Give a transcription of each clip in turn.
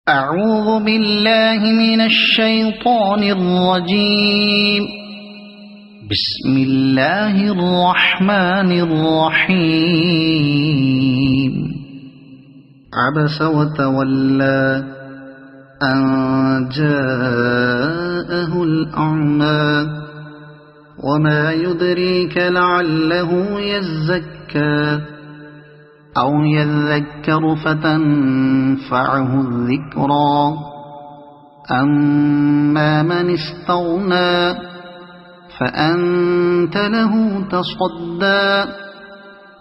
أعوذ بالله من الشيطان الرجيم. بسم الله الرحمن الرحيم. عبس وتولى أن جاءه الأعمى وما يدريك لعله يزكى أو يذكر فتنفعه الذكرى. أما من استغنى فأنت له تصدى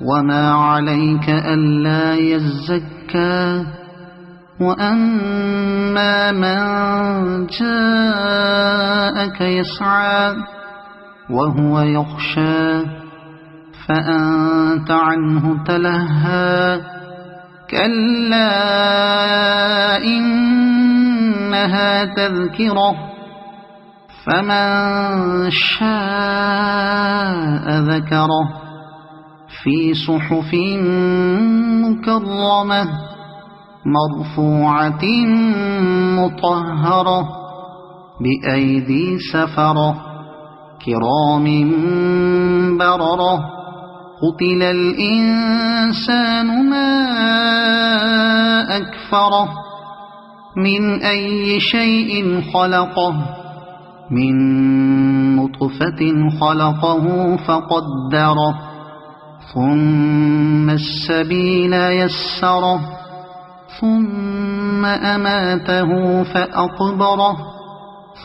وما عليك ألا يزكى. وأما من جاءك يسعى وهو يخشى فأنت عنه تلهى. كلا إنها تذكرة فمن شاء ذكره في صحف مكرمة مرفوعة مطهرة بأيدي سفرة كرام بررة. قتل الإنسان ما أكفره من أي شيء خلقه من نطفة خلقه فقدره ثم السبيل يسره ثم أماته فأقبره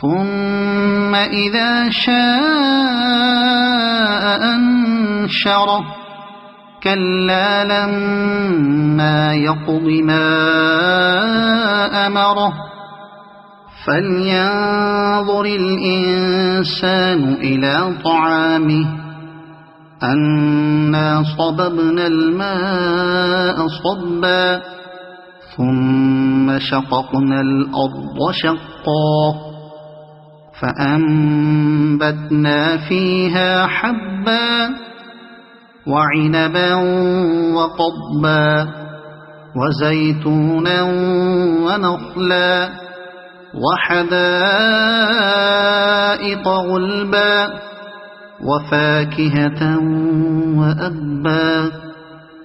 ثم إذا شاء أنشره. كلا لما يقض ما أمره. فلينظر الإنسان إلى طعامه أنا صببنا الماء صبا ثم شققنا الأرض شقا فأنبتنا فيها حبا وعنبا وقضبا وزيتونا ونخلا وحدائق غلبا وفاكهة وأبا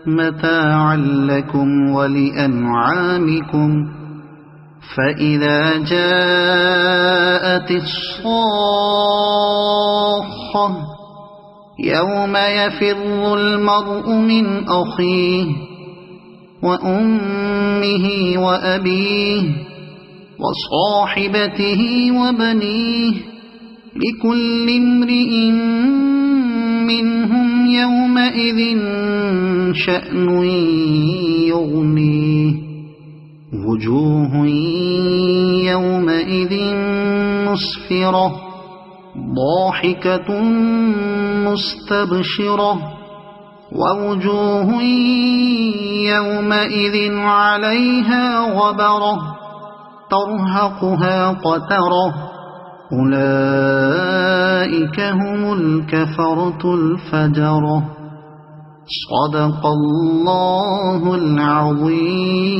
متاعا لكم ولأنعامكم. فإذا جاءت الصاخة يوم يفر المرء من أخيه وأمه وأبيه وصاحبته وبنيه لكل امرئ منهم يومئذ شأن يغنيه. وجوه يومئذ مسفرة ضاحكة مستبشرة ووجوه يومئذ عليها غبرة ترهقها قترة. أولئك هم الكفرة الفجرة. صدق الله العظيم.